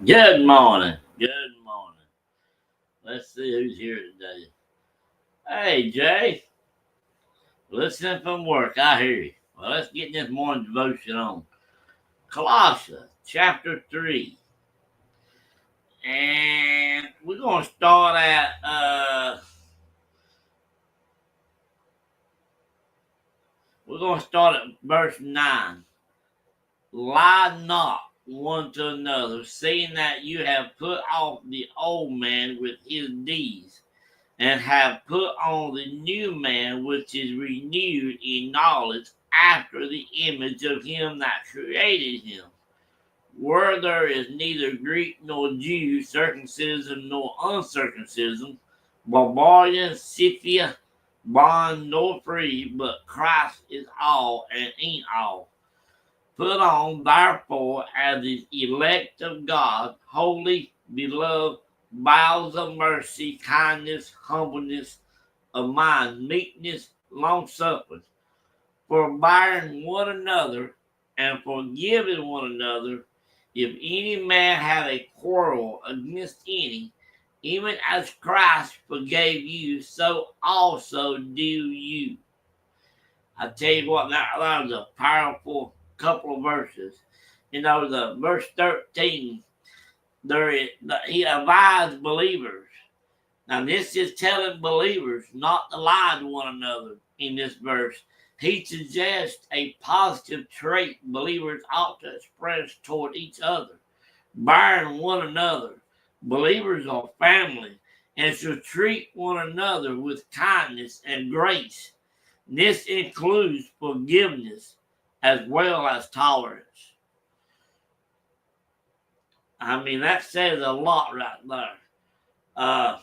Good morning. Good morning. Let's see who's here today. Hey, Jay. Listening from work. I hear you. Well, let's get this morning devotion on. Colossians chapter 3. And we're going to start at verse 9. Lie not one to another, seeing that you have put off the old man with his deeds, and have put on the new man, which is renewed in knowledge after the image of him that created him, where there is neither Greek nor Jew, circumcision nor uncircumcision, barbarian, Scythia, bond nor free, but Christ is all and in all. Put on, therefore, as the elect of God, holy, beloved, bowels of mercy, kindness, humbleness of mind, meekness, long suffering, forbearing one another, and forgiving one another, if any man have a quarrel against any, even as Christ forgave you, so also do you. I tell you what, that was a powerful couple of verses. The verse 13, he advised believers. Now, this is telling believers not to lie to one another in this verse. He suggests a positive trait believers ought to express toward each other, bearing one another. Believers are family and should treat one another with kindness and grace. This includes forgiveness as well as tolerance. I mean, that says a lot right there. Uh,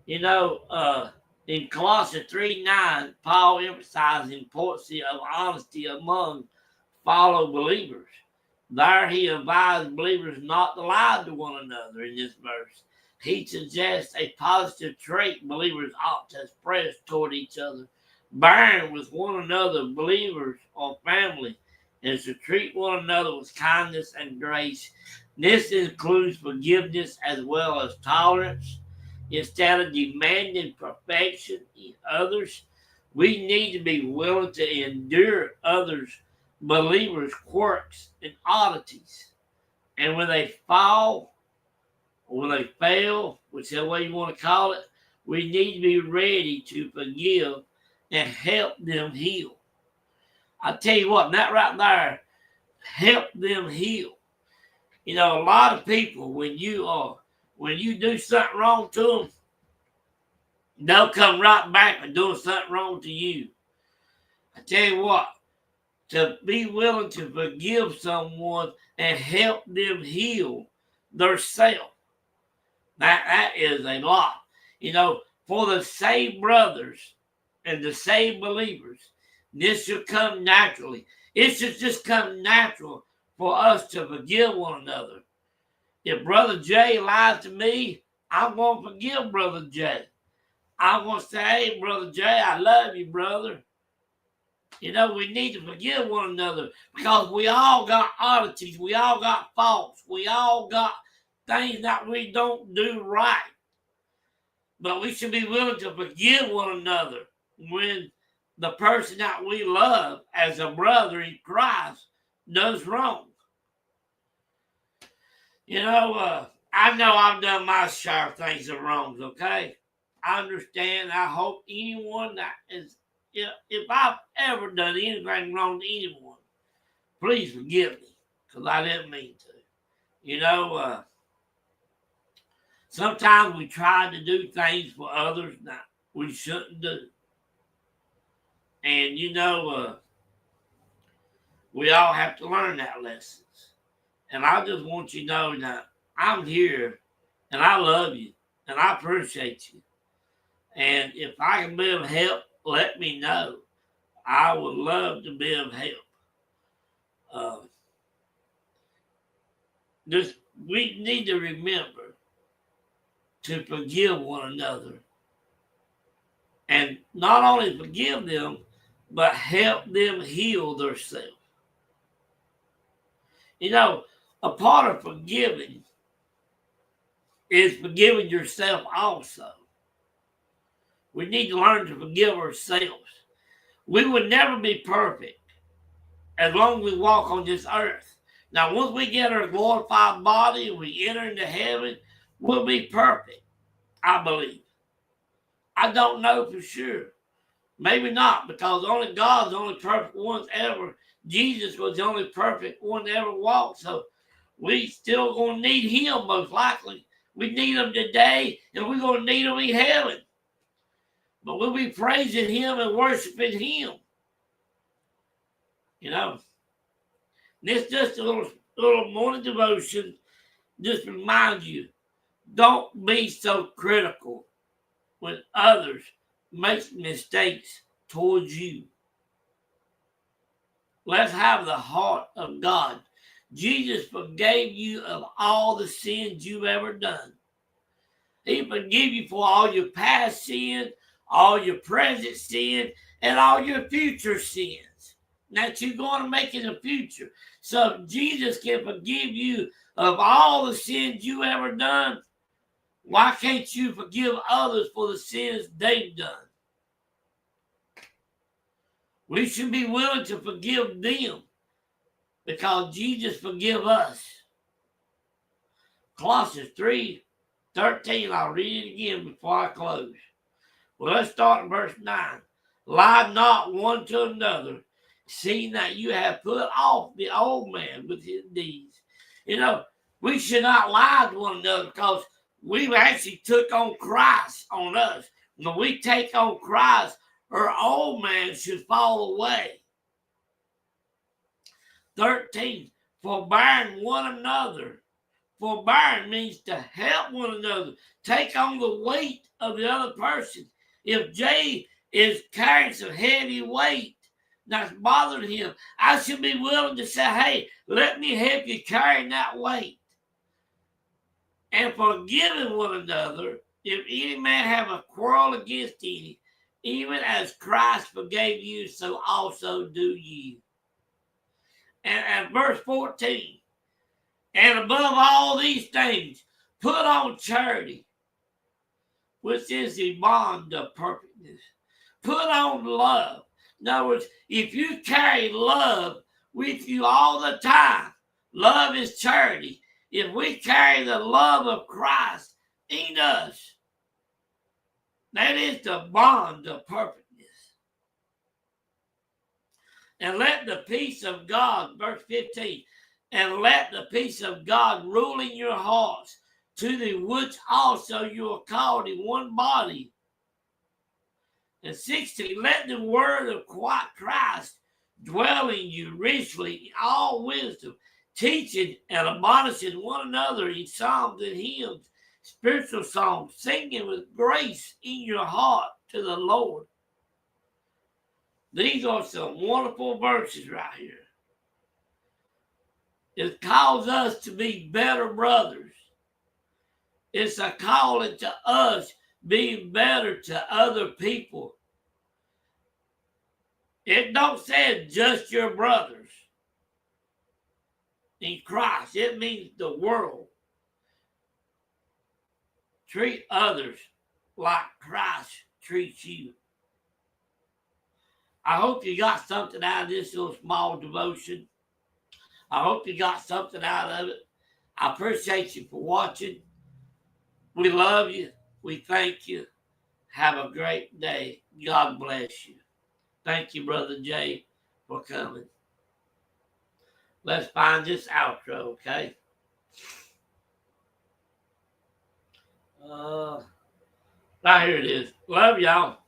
you know, in Colossians 3:9, Paul emphasized the importance of honesty among fellow believers. There he advised believers not to lie to one another in this verse. He suggests a positive trait believers ought to express toward each other, bearing with one another. Believers are family and should treat one another with kindness and grace. This includes forgiveness as well as tolerance. Instead of demanding perfection in others, we need to be willing to endure others' believers' quirks and oddities. And when they fall, or when they fail, whichever way you want to call it, we need to be ready to forgive and help them heal. I tell you what, that right there, help them heal. A lot of people, when you do something wrong to them, they'll come right back and doing something wrong to you. I tell you what, to be willing to forgive someone and help them heal themselves, that is a lot. For the saved brothers and the saved believers, this should come naturally. It should just come natural for us to forgive one another. If Brother Jay lies to me, I'm going to forgive Brother Jay. I'm going to say, hey, Brother Jay, I love you, brother. We need to forgive one another because we all got oddities. We all got faults. We all got things that we don't do right. But we should be willing to forgive one another when the person that we love as a brother in Christ does wrong. I know I've done my share of things that wrongs, okay? I understand. I hope anyone that is, if I've ever done anything wrong to anyone, please forgive me because I didn't mean to. Sometimes we try to do things for others that we shouldn't do. And, we all have to learn that lessons. And I just want you to know that I'm here and I love you and I appreciate you. And if I can be of help, let me know. I would love to be of help. We need to remember to forgive one another. And not only forgive them, but help them heal themselves. a part of forgiving is forgiving yourself also. We need to learn to forgive ourselves. We would never be perfect as long as we walk on this earth. Now, once we get our glorified body and we enter into heaven, we'll be perfect, I believe. I don't know for sure. Maybe not, because only God's the only perfect one ever. Jesus was the only perfect one that ever walked. So we still going to need him, most likely. We need him today, and we're going to need him in heaven. But we'll be praising him and worshiping him. You know, this just a little morning devotion. Just remind you, don't be so critical when others make mistakes towards you. Let's have the heart of God. Jesus forgave you of all the sins you've ever done. He forgave you for all your past sins, all your present sins, and all your future sins that you're going to make in the future. So if Jesus can forgive you of all the sins you ever done, why can't you forgive others for the sins they've done? We should be willing to forgive them because Jesus forgive us. Colossians 3:13. I'll read it again before I close. Well, let's start in verse 9. Lie not one to another, seeing that you have put off the old man with his deeds. You know, we should not lie to one another because we've actually took on Christ on us. When we take on Christ, our old man should fall away. 13. Forbearing one another. Forbearing means to help one another. Take on the weight of the other person. If Jay is carrying some heavy weight that's bothering him, I should be willing to say, hey, let me help you carry that weight. And forgiving one another, if any man have a quarrel against any, even as Christ forgave you, so also do you. And verse 14, and above all these things, put on charity, which is the bond of perfectness. Put on love. In other words, if you carry love with you all the time, love is charity. If we carry the love of Christ in us, that is the bond of perfectness. And let the peace of God, verse 15, and let the peace of God rule in your hearts, to the which also you are called in one body. And 16, let the word of Christ dwell in you richly in all wisdom, teaching and admonishing one another in psalms and hymns, spiritual songs, singing with grace in your heart to the Lord. These are some wonderful verses right here. It calls us to be better brothers. It's a calling to us being better to other people. It don't say just your brothers in Christ. It means the world. Treat others like Christ treats you. I hope you got something out of this little small devotion. I hope you got something out of it. I appreciate you for watching. We love you. We thank you. Have a great day. God bless you. Thank you, Brother Jay, for coming. Let's find this outro, okay? Right here it is. Love y'all.